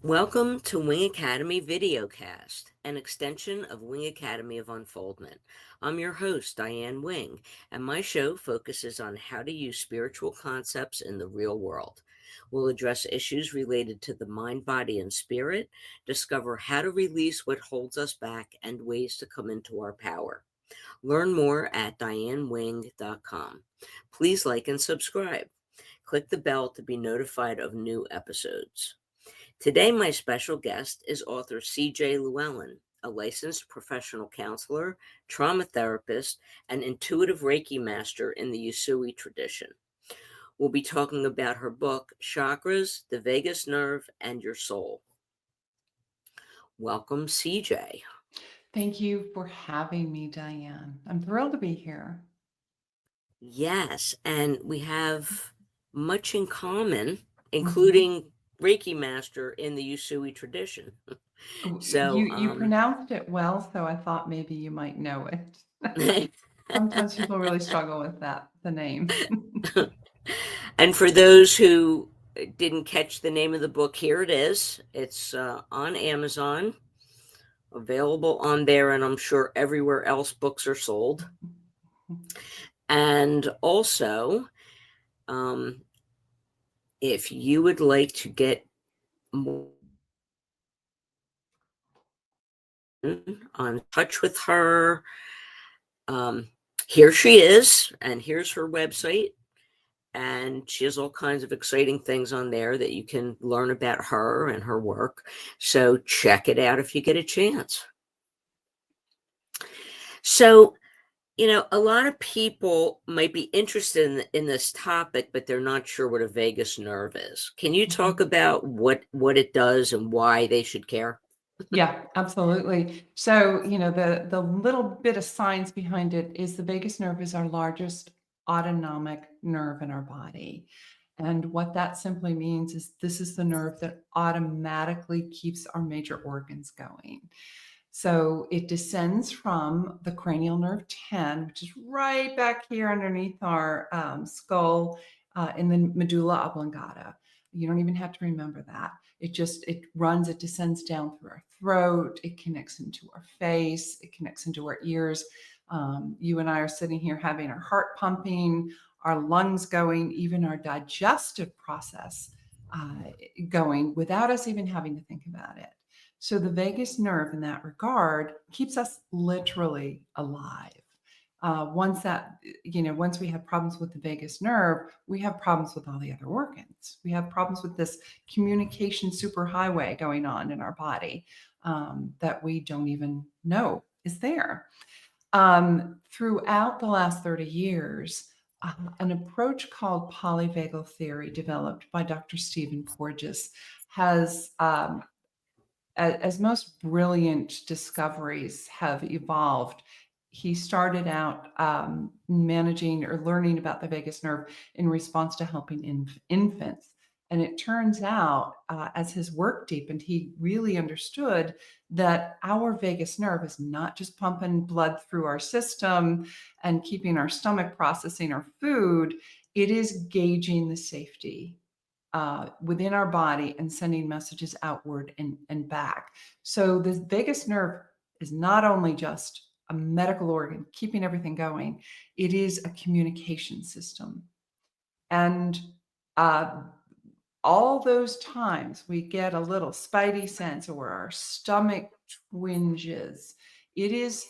Welcome to Wing Academy Videocast, an extension of Wing Academy of Unfoldment. I'm your host, Diane Wing, and my show focuses on how to use spiritual concepts in the real world. We'll address issues related to the mind, body, and spirit, discover how to release what holds us back, and ways to come into our power. Learn more at dianewing.com. Please like and subscribe. Click the bell to be notified of new episodes. Today, my special guest is author C.J. Llewellyn, a licensed professional counselor, trauma therapist, and intuitive Reiki master in the Usui tradition. We'll be talking about her book, Chakras, the Vagus Nerve, and Your Soul. Welcome, C.J. Thank you for having me, Diane. I'm thrilled to be here. Yes, and we have much in common, Mhm. including Reiki master in the Usui tradition. You So, you pronounced it well, so I thought maybe you might know it. Sometimes people really struggle with that, the name. And for those who didn't catch the name of the book, here it is. It's on Amazon, available on there, and I'm sure everywhere else books are sold. And also, um, if you would like to get more on touch with her, um, here she is, and here's her website. And she has all kinds of exciting things on there that you can learn about her and her work. So check it out if you get a chance. So, a lot of people might be interested in this topic, but they're not sure what a vagus nerve is. Can you talk Mhm. about what it does and why they should care? Yeah, absolutely. So, the little bit of science behind it is the vagus nerve is our largest autonomic nerve in our body. And what that simply means is this is the nerve that automatically keeps our major organs going. So it descends from the cranial nerve 10, which is right back here underneath our skull in the medulla oblongata. You don't even have to remember that. It descends down through our throat, it connects into our face, it connects into our ears. You and I are sitting here having our heart pumping, our lungs going, even our digestive process going without us even having to think about it. So the vagus nerve, in that regard, keeps us literally alive. Once we have problems with the vagus nerve, we have problems with all the other organs. We have problems with this communication superhighway going on in our body that we don't even know is there. Throughout the last 30 years, an approach called polyvagal theory, developed by Dr. Stephen Porges, has as most brilliant discoveries have evolved, he started out managing or learning about the vagus nerve in response to helping infants. And it turns out, as his work deepened, he really understood that our vagus nerve is not just pumping blood through our system and keeping our stomach processing our food, it is gauging the safety within our body and sending messages outward and back. So the vagus nerve is not only just a medical organ keeping everything going, it is a communication system. And uh, all those times we get a little spidey sense or our stomach twinges, it is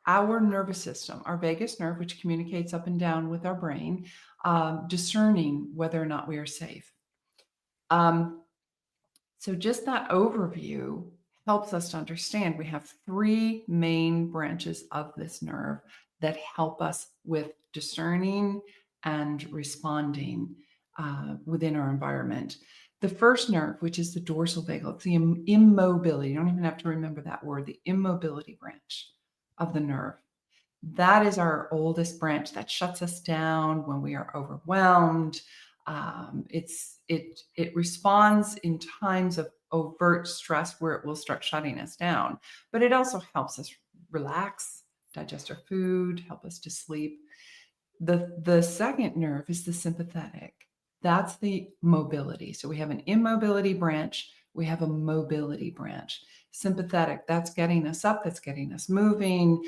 our nervous system, our vagus nerve, which communicates up and down with our brain, discerning whether or not we are safe. Um, so just that overview helps us to understand we have three main branches of this nerve that help us with discerning and responding within our environment. The first nerve, which is the dorsal vagal, it's the immobility. You don't even have to remember that word, the immobility branch of the nerve. That is our oldest branch that shuts us down when we are overwhelmed. It responds in times of overt stress where it will start shutting us down, but it also helps us relax, digest our food, help us to sleep. The second nerve is the sympathetic. That's the mobility. So we have an immobility branch, We have a mobility branch. Sympathetic, that's getting us up, that's getting us moving.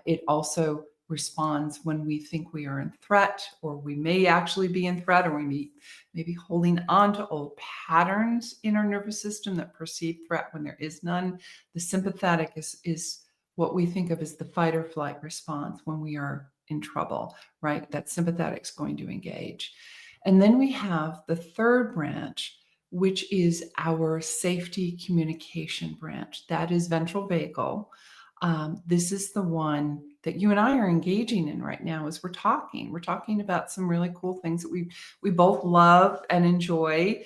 It also responds when we think we are in threat, or we may actually be in threat, or we may be holding on to old patterns in our nervous system that perceive threat when there is none. The sympathetic is what we think of as the fight or flight response when we are in trouble, right? That sympathetic is going to engage. And then we have the third branch, which is our safety communication branch. That is ventral vagal. This is the one that you and I are engaging in right now as we're talking. We're talking about some really cool things that we both love and enjoy.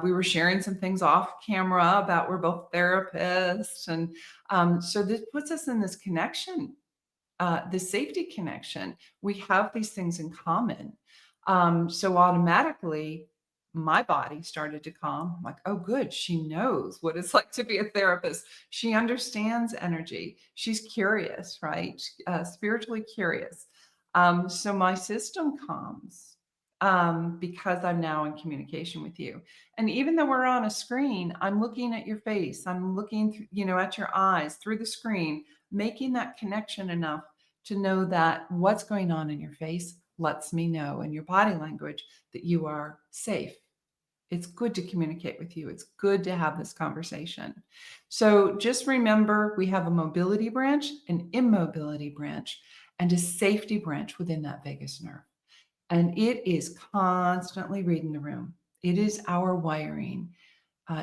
We were sharing some things off camera about we're both therapists, and so this puts us in this connection, the safety connection. We have these things in common. So automatically, my body started to calm. I'm like, oh, good. She knows what it's like to be a therapist. She understands energy. She's curious, right? Spiritually curious. So my system calms because I'm now in communication with you. And even though we're on a screen, I'm looking at your face. I'm looking, at your eyes through the screen, making that connection enough to know that what's going on in your face lets me know in your body language that you are safe. It's good to communicate with you. It's good to have this conversation. So just remember, we have a mobility branch, an immobility branch, and a safety branch within that vagus nerve. And it is constantly reading the room. It is our wiring.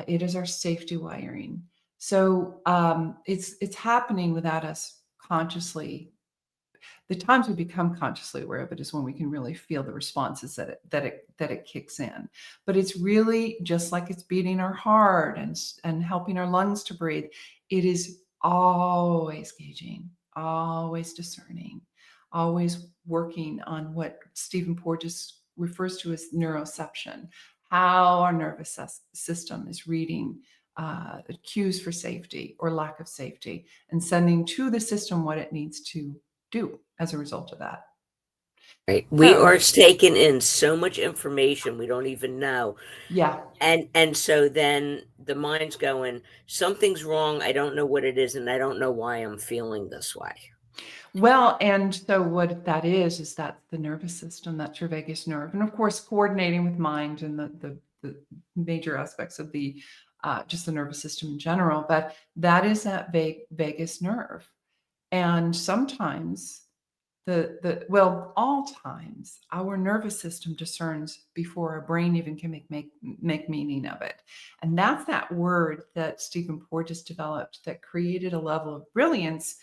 It is our safety wiring. So it's happening without us consciously. The times we become consciously aware of it is when we can really feel the responses that it kicks in. But it's really just like it's beating our heart and helping our lungs to breathe. It is always gauging, always discerning, always working on what Stephen Porges refers to as neuroception, how our nervous system is reading cues for safety or lack of safety, and sending to the system what it needs to do as a result of that. Right. We So, are taking in so much information we don't even know. yeah. And so then the mind's going, something's wrong. I don't know what it is, and I don't know why I'm feeling this way. Well, and so what that is that's the nervous system, that's your vagus nerve. And of course, coordinating with mind and the major aspects of the just the nervous system in general. But that is that vagus nerve. And sometimes all times our nervous system discerns before our brain even can make meaning of it. And that's that word that Stephen Porges developed that created a level of brilliance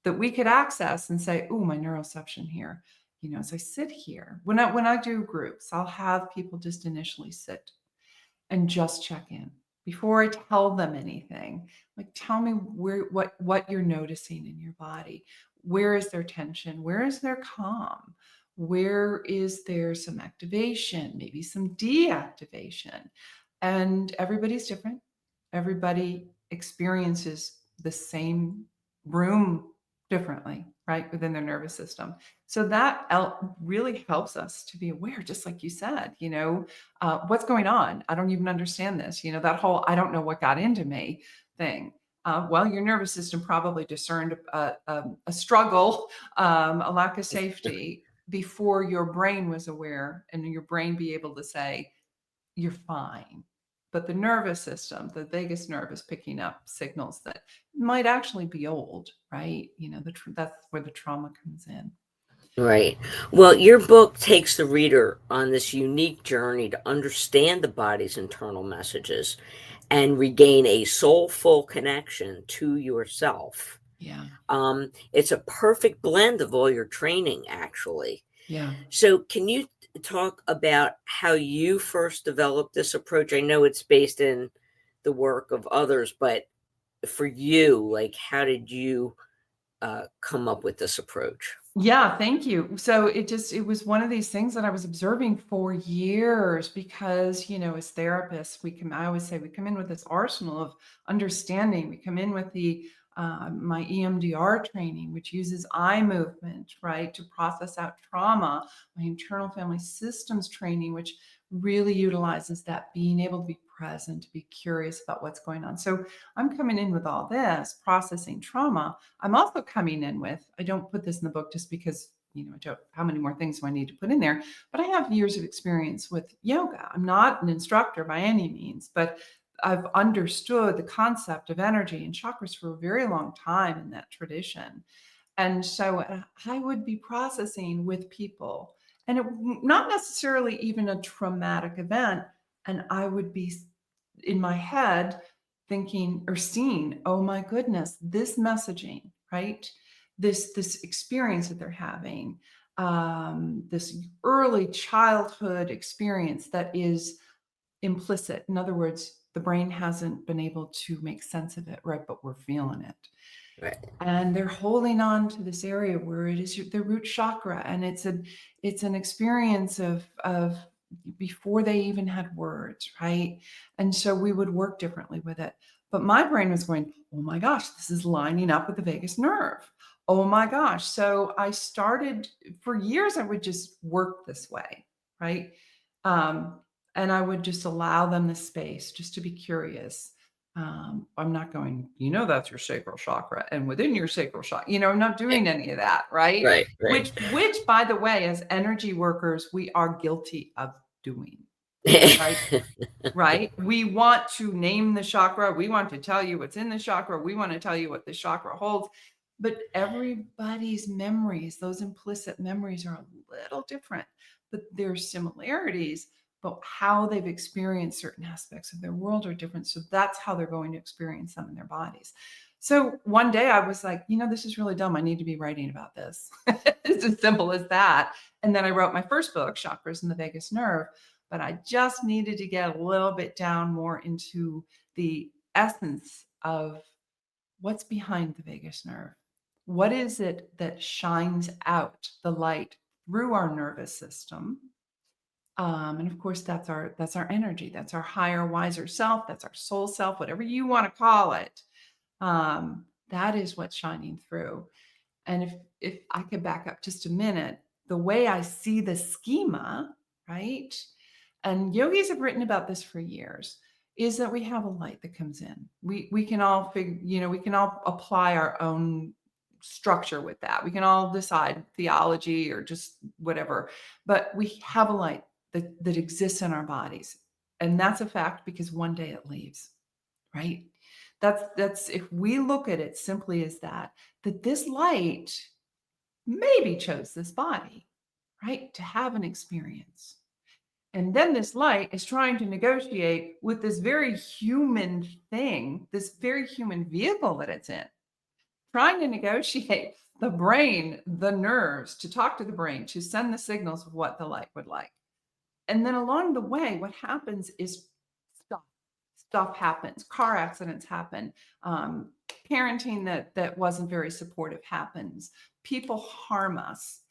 that we could access and say, oh, my neuroception here. As I sit here, when I do groups, I'll have people just initially sit and just check in before I tell them anything. Like, tell me what you're noticing in your body. Where is there tension? Where is there calm? Where is there some activation, maybe some deactivation? And everybody's different. Everybody experiences the same room differently, right, within their nervous system. So that really helps us to be aware, just like you said, what's going on? I don't even understand this. That whole I don't know what got into me thing. Well, your nervous system probably discerned a struggle, a lack of safety before your brain was aware, and your brain be able to say, you're fine. But the nervous system, the vagus nerve, is picking up signals that might actually be old, right? That's where the trauma comes in. Right. Well, your book takes the reader on this unique journey to understand the body's internal messages and regain a soulful connection to yourself. Yeah. It's a perfect blend of all your training, actually. Yeah. So, can you talk about how you first developed this approach? I know it's based in the work of others, but for you, like, how did you come up with this approach? Yeah, thank you. So it was one of these things that I was observing for years because, as therapists, I always say we come in with this arsenal of understanding. We come in with my EMDR training, which uses eye movement, right, to process out trauma, my internal family systems training, which really utilizes that being able to be present, to be curious about what's going on. So I'm coming in with all this processing trauma. I'm also coming in with, I don't put this in the book just because, I don't, how many more things do I need to put in there? But I have years of experience with yoga. I'm not an instructor by any means, but I've understood the concept of energy and chakras for a very long time in that tradition. And so I would be processing with people, and not necessarily even a traumatic event. And I would be in my head thinking or seeing, oh my goodness, this messaging, right? This experience that they're having, this early childhood experience that is implicit. In other words, the brain hasn't been able to make sense of it, right? But we're feeling it. Right. And they're holding on to this area where it is their root chakra, and it's an experience of before they even had words, right? And so we would work differently with it. But my brain was going, oh my gosh, this is lining up with the vagus nerve. Oh my gosh. So I started, for years I would just work this way, right? um, and I would just allow them the space just to be curious. I'm not going, that's your sacral chakra, and within your sacral chakra, I'm not doing any of that, right? Right. Right. Which, by the way, as energy workers, we are guilty of doing, right? Right? We want to name the chakra. We want to tell you what's in the chakra. We want to tell you what the chakra holds. But everybody's memories, those implicit memories, are a little different, but there's similarities. But how they've experienced certain aspects of their world are different. So that's how they're going to experience them in their bodies. So one day I was like, this is really dumb. I need to be writing about this. It's as simple as that. And then I wrote my first book, Chakras and the Vagus Nerve. But I just needed to get a little bit down more into the essence of what's behind the vagus nerve. What is it that shines out the light through our nervous system? And of course, that's our energy. That's our higher, wiser self. That's our soul self, whatever you want to call it. That is what's shining through. And if I could back up just a minute, the way I see the schema, right? And yogis have written about this for years, is that we have a light that comes in. We can all we can all apply our own structure with that. We can all decide theology or just whatever, but we have a light that exists in our bodies. And that's a fact because one day it leaves, right? That's if we look at it simply as that this light maybe chose this body, right, to have an experience. And then this light is trying to negotiate with this very human thing, this very human vehicle that it's in, trying to negotiate the brain, the nerves, to talk to the brain, to send the signals of what the light would like. And then along the way, what happens is stuff happens. Car accidents happen. Parenting that wasn't very supportive happens. People harm us.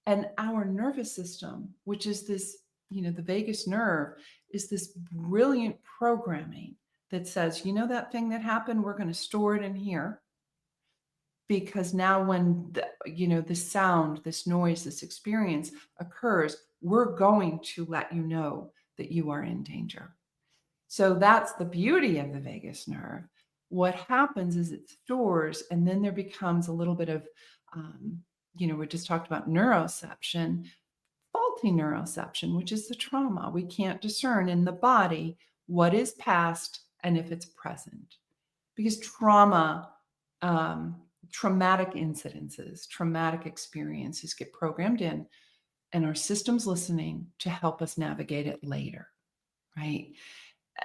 And our nervous system, which is this, the vagus nerve, is this brilliant programming that says, that thing that happened, we're going to store it in here. Because now when the sound, this noise, this experience occurs, we're going to let you know that you are in danger. So that's the beauty of the vagus nerve. What happens is it stores, and then there becomes a little bit of, we just talked about neuroception, faulty neuroception, which is the trauma. We can't discern in the body what is past and if it's present. Because traumatic incidences, traumatic experiences get programmed in, and our system's listening to help us navigate it later, right?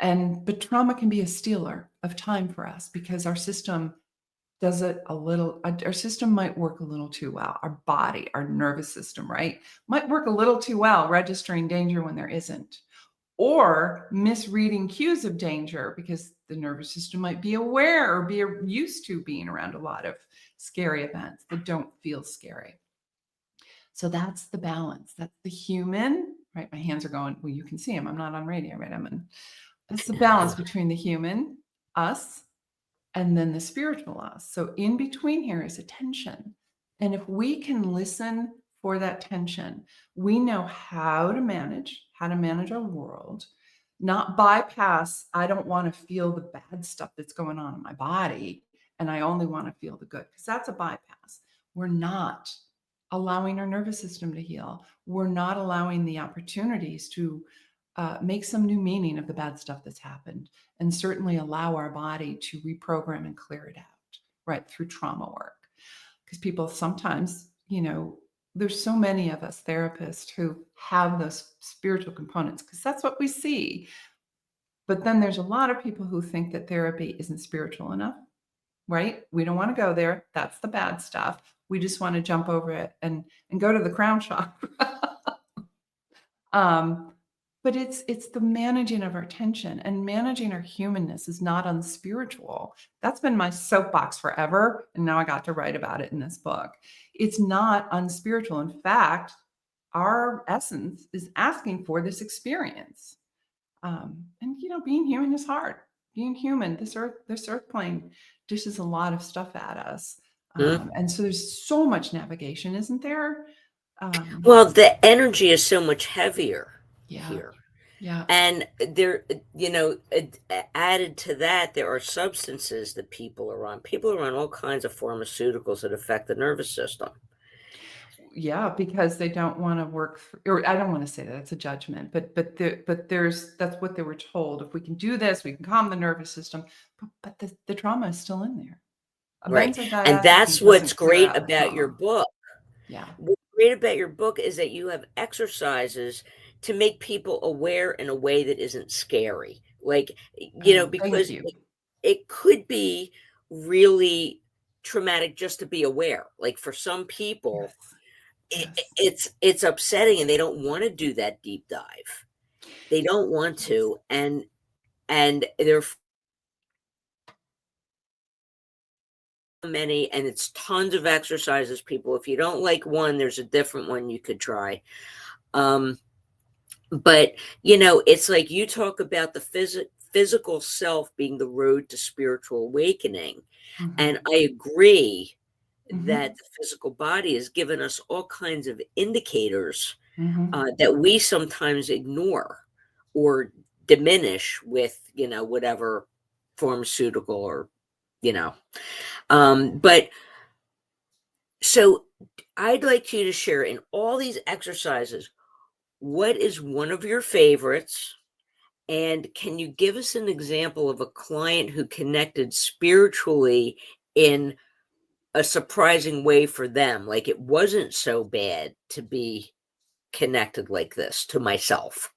But trauma can be a stealer of time for us because our system does it our system might work a little too well. Our body, our nervous system, right, might work a little too well registering danger when there isn't, or misreading cues of danger because the nervous system might be aware or be used to being around a lot of scary events that don't feel scary. So that's the balance. That's the human, right? My hands are going, well, you can see them. I'm not on radio, right? It's the balance between the human, us, and then the spiritual us. So in between here is attention. And if we can listen for that tension. We know how to manage our world, not bypass, I don't want to feel the bad stuff that's going on in my body and I only want to feel the good, because that's a bypass. We're not allowing our nervous system to heal. We're not allowing the opportunities to make some new meaning of the bad stuff that's happened, and certainly allow our body to reprogram and clear it out, right, through trauma work. Because people sometimes, there's so many of us therapists who have those spiritual components because that's what we see. But then there's a lot of people who think that therapy isn't spiritual enough, right? We don't want to go there. That's the bad stuff. We just want to jump over it and go to the crown chakra. um, but it's the managing of our tension, and managing our humanness is not unspiritual. That's been my soapbox forever, and now I got to write about it in this book. It's not unspiritual. In fact, our essence is asking for this experience. And being human is hard. Being human, this earth plane dishes a lot of stuff at us. Mm. And so there's so much navigation, isn't there? Um, Well, the energy is so much heavier yeah, here. yeah. And there, added to that, there are substances that people are on. People are on all kinds of pharmaceuticals that affect the nervous system. Yeah, because they don't want to work or I don't want to say that, it's a judgment, but there's that's what they were told. If we can do this, we can calm the nervous system, but the trauma is still in there. A Right. And benzodiazepine that's what's doesn't clear great out the about your trauma. book. Yeah. What's great about your book is that you have exercises to make people aware in a way that isn't scary. Like, Oh, thank because you. it could be really traumatic just to be aware. Like for some people, Yes. Yes. it's upsetting and they don't want to do that deep dive. They don't want Yes. to, and there are many, and it's tons of exercises, people. If you don't like one, there's a different one you could try. Um, but it's like you talk about the physical self being the road to spiritual awakening, and Mhm. I agree that Mhm. the physical body has given us all kinds of indicators Mhm. that we sometimes ignore or diminish with whatever pharmaceutical or you know but so I'd like you to share in all these exercises, what is one of your favorites? And can you give us an example of a client who connected spiritually in a surprising way for them? Like it wasn't so bad to be connected like this to myself.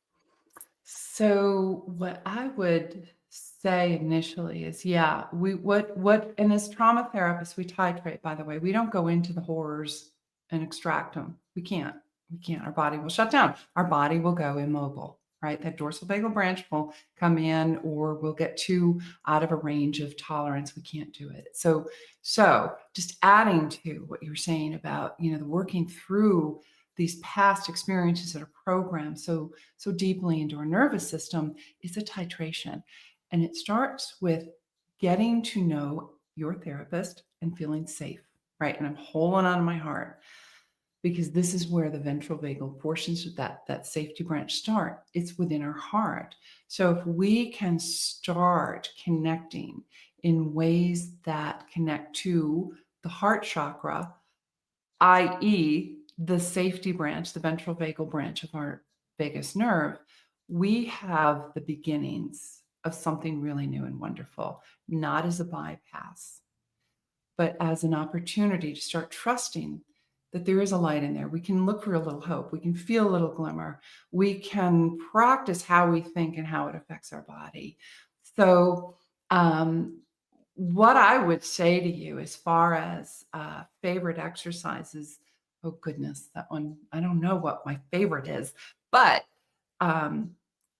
So what I would say initially is, yeah, we what and as trauma therapists, we titrate, by the way. We don't go into the horrors and extract them. We can't. We can't. Our body will shut down. Our body will go immobile, right? That dorsal vagal branch will come in, or we'll get too out of a range of tolerance. We can't do it. So just adding to what you were saying about, the working through these past experiences that are programmed so deeply into our nervous system is a titration. And it starts with getting to know your therapist and feeling safe, right? And I'm holding on to my heart because this is where the ventral vagal portions of that safety branch start. It's within our heart. So if we can start connecting in ways that connect to the heart chakra, i.e., the safety branch, the ventral vagal branch of our vagus nerve, we have the beginnings of something really new and wonderful, not as a bypass, but as an opportunity to start trusting that there is a light in there. We can look for a little hope. We can feel a little glimmer. We can practice how we think and how it affects our body. So, what I would say to you as far as favorite exercises, oh goodness, that one, I don't know what my favorite is, but um,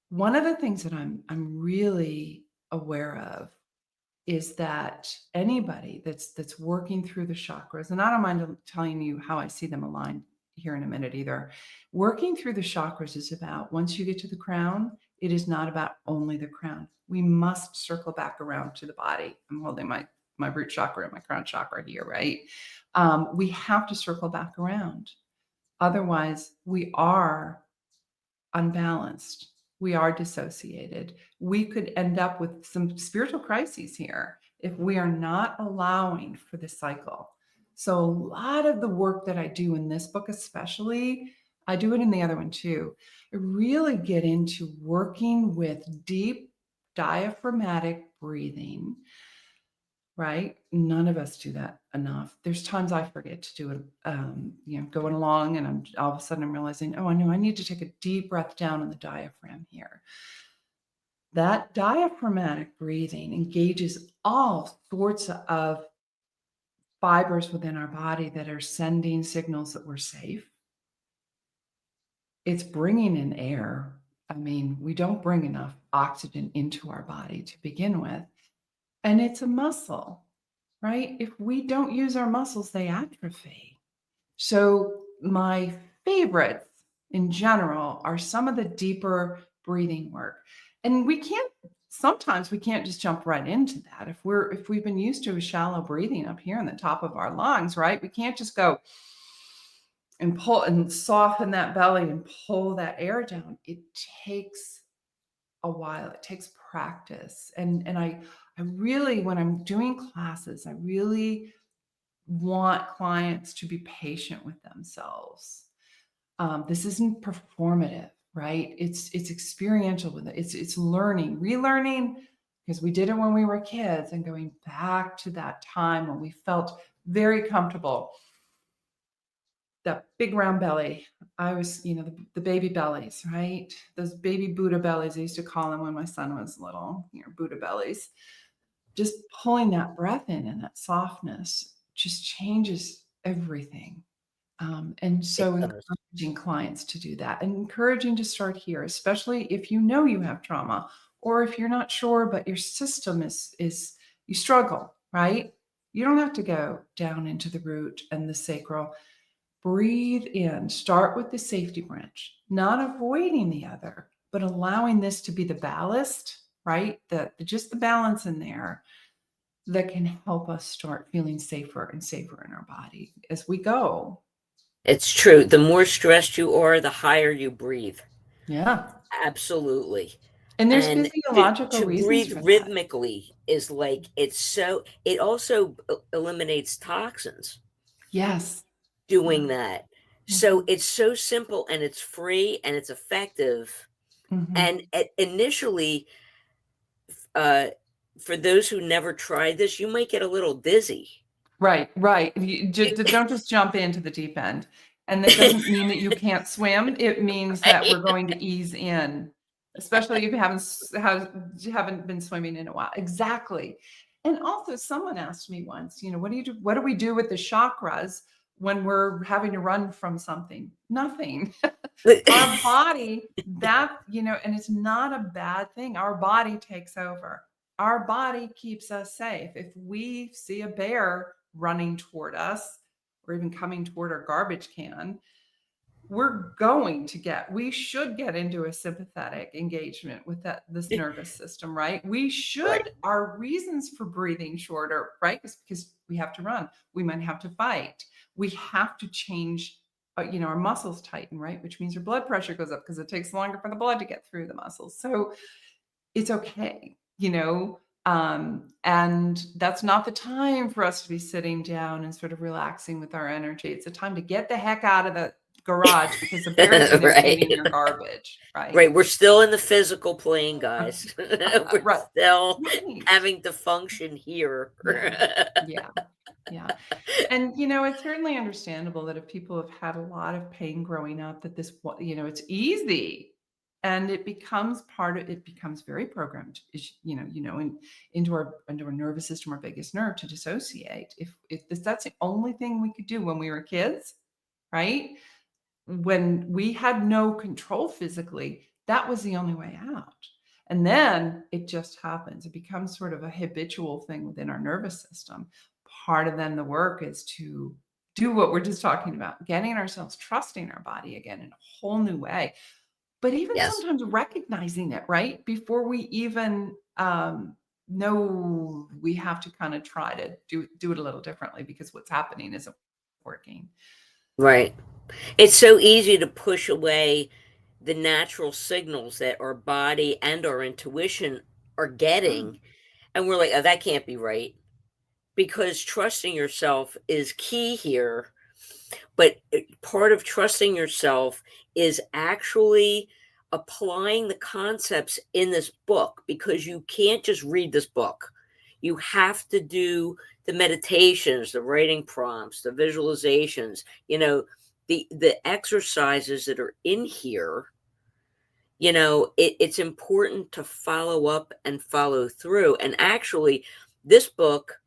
one of the things that I'm really aware of is that anybody that's working through the chakras, and I don't mind telling you how I see them aligned here in a minute either. Working through the chakras is about, once you get to the crown, it is not about only the crown. We must circle back around to the body. I'm holding my root chakra and my crown chakra here, right? We have to circle back around Otherwise, we are unbalanced. We are dissociated. We could end up with some spiritual crises here if we are not allowing for the cycle. So, a lot of the work that I do in this book, especially, I do it in the other one too. I really get into working with deep diaphragmatic breathing, right? None of us do that enough. There's times I forget to do it, going along, and I'm all of a sudden I'm realizing, oh, I know I need to take a deep breath down in the diaphragm here. That diaphragmatic breathing engages all sorts of fibers within our body that are sending signals that we're safe. It's bringing in air. I mean, we don't bring enough oxygen into our body to begin with. And it's a muscle, right? If we don't use our muscles, they atrophy. So, my favorites in general are some of the deeper breathing work. And sometimes we can't just jump right into that. If we've been used to a shallow breathing up here in the top of our lungs, right? We can't just go and pull and soften that belly and pull that air down. It takes a while. It takes practice. And I really, when I'm doing classes, I really want clients to be patient with themselves. This isn't performative, right? It's experiential with it. It's learning, relearning, because we did it when we were kids, and going back to that time when we felt very comfortable. That big round belly. I was, the baby bellies, right? Those baby Buddha bellies, I used to call them when my son was little, Buddha bellies. Just pulling that breath in and that softness just changes everything. And It so does. encouraging clients to do that, and encouraging to start here, especially if you know you have trauma, or if you're not sure, but your system is you struggle, right? You don't have to go down into the root and the sacral. Breathe in, start with the safety branch, not avoiding the other, but allowing this to be the ballast, right? Just the balance in there that can help us start feeling safer and safer in our body as we go. It's true. The more stressed you are, the higher you breathe. Yeah. Absolutely. And there's And physiological to reasons breathe for that. rhythmically is like it also eliminates toxins Yes. doing Yeah. that. So Mhm. it's so simple and it's free and it's effective. And Mhm. initially, uh, for those who never tried this, you might get a little dizzy. Right, right. Don't just jump into the deep end. And that doesn't mean that you can't swim. It means that we're Right? going to ease in, especially if you haven't been swimming in a while. Exactly. And also, someone asked me once, what do you do? What do we do with the chakras when we're having to run from something? Nothing. Our body, and it's not a bad thing. Our body takes over. Our body keeps us safe. If we see a bear running toward us, or even coming toward our garbage can, we should get into a sympathetic engagement with this nervous system, right? Right. Our reasons for breathing shorter, right, is because we have to run. We might have to fight. We have to change, our muscles tighten, right? Which means your blood pressure goes up because it takes longer for the blood to get through the muscles. So it's okay, and that's not the time for us to be sitting down and sort of relaxing with our energy. It's a time to get the heck out of the garage because the bear is going to be eating Right. your garbage, right? Right. We're still in the physical plane, guys. We're Right. still Right. having to function here. Yeah. Yeah. Yeah. And, it's certainly understandable that if people have had a lot of pain growing up, that it's easy, and it becomes very programmed, into our nervous system, our vagus nerve, to dissociate. If that's the only thing we could do when we were kids, right? When we had no control physically, that was the only way out. And then it just happens. It becomes sort of a habitual thing within our nervous system. Part of then the work is to do what we're just talking about, getting ourselves trusting our body again in a whole new way. But even Yes. sometimes recognizing it, right? Before we even know, we have to kind of try to do it a little differently because what's happening isn't working. Right. It's so easy to push away the natural signals that our body and our intuition are getting, and we're like, "Oh, that can't be right." Because trusting yourself is key here. But part of trusting yourself is actually applying the concepts in this book, because you can't just read this book. You have to do the meditations, the writing prompts, the visualizations, the exercises that are in here. It's important to follow up and follow through. And actually, this book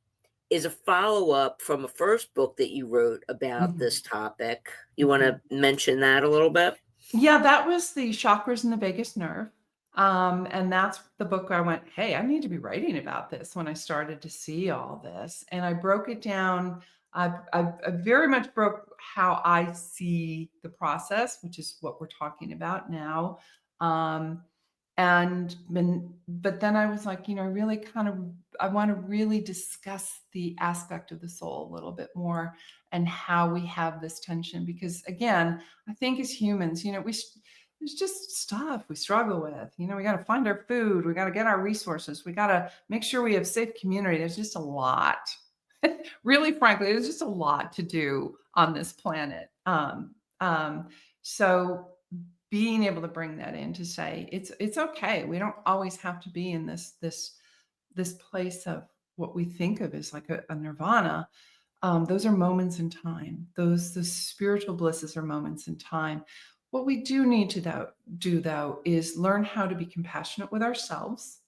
is a follow-up from a first book that you wrote about Mhm, this topic. You mhm. wanna mention that a little bit? Yeah, that was the chakras and the vagus nerve. And that's the book I went, hey, I need to be writing about this when I started to see all this. And I broke it down. I very much broke how I see the process, which is what we're talking about now. Um, but then I was like, I really I want to really discuss the aspect of the soul a little bit more and how we have this tension. Because again, I think as humans, there's just stuff we struggle with. We got to find our food. We got to get our resources. We got to make sure we have safe community. There's just a lot. Really, frankly, there's just a lot to do on this planet. Um, so being able to bring that in to say it's okay. We don't always have to be in this place of what we think of as like a nirvana. Those are moments in time. The spiritual blisses are moments in time. What we do need to do though is learn how to be compassionate with ourselves,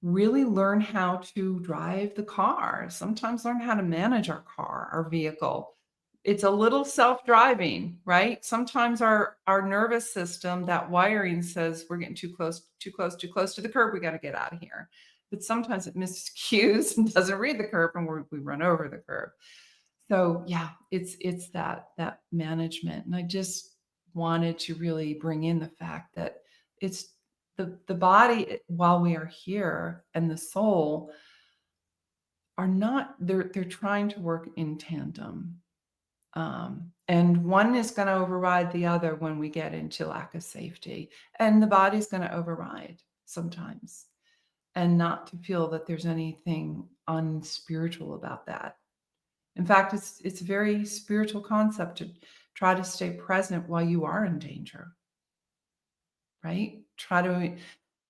really learn how to drive the car, sometimes learn how to manage our car, our vehicle. It's a little self-driving, right? Sometimes our nervous system, that wiring says we're getting too close, too close, too close to the curb. We got to get out of here. But sometimes it misses cues and doesn't read the curb, and we run over the curb. So yeah, it's that management. And I just wanted to really bring in the fact that it's the body while we are here and the soul are not, they're trying to work in tandem. And one is going to override the other when we get into lack of safety, and the body's going to override sometimes, and not to feel that there's anything unspiritual about that. In fact, it's a very spiritual concept to try to stay present while you are in danger, right? Try to kind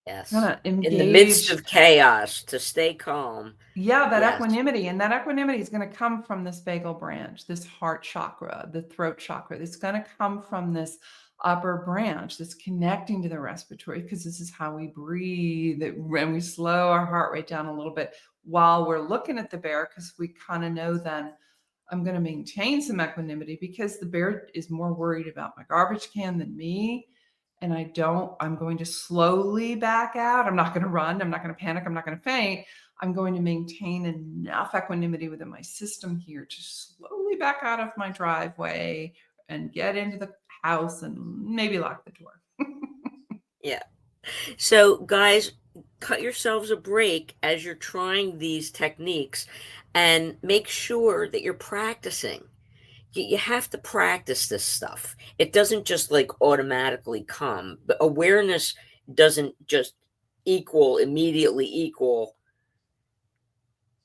Yes. of In the midst engage. of chaos, to stay calm. Yeah, that Yes. equanimity. And that equanimity is going to come from this vagal branch, this heart chakra, the throat chakra. It's going to come from this upper branch that's connecting to the respiratory, because this is how we breathe. And we slow our heart rate down a little bit while we're looking at the bear, because we kind of know then I'm going to maintain some equanimity because the bear is more worried about my garbage can than me. And I'm going to slowly back out. I'm not going to run. I'm not going to panic. I'm not going to faint. I'm going to maintain enough equanimity within my system here to slowly back out of my driveway and get into the house and maybe lock the door. Yeah. So, guys, cut yourselves a break as you're trying these techniques, and make sure that you're practicing. You have to practice this stuff. It doesn't just like automatically come. But awareness doesn't just immediately equal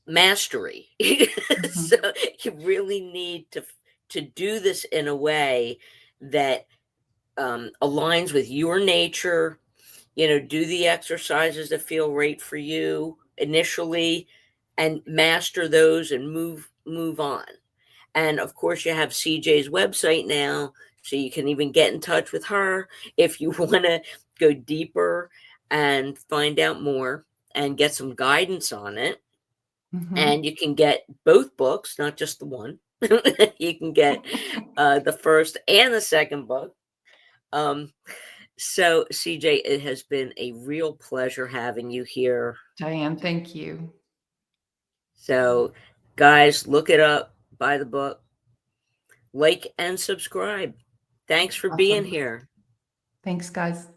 mastery. So Mhm. you really need to do this in a way that aligns with your nature. Do the exercises that feel right for you initially, and master those and move on. And of course, you have CJ's website now, so you can even get in touch with her if you want to go deeper and find out more and get some guidance on it. Mhm. And you can get both books, not just the one. You can get the first and the second book. Um, so, CJ, it has been a real pleasure having you here. Diane, thank you. So, guys, look it up, buy the book, like and subscribe. Thanks for being Awesome. here. Thanks, guys.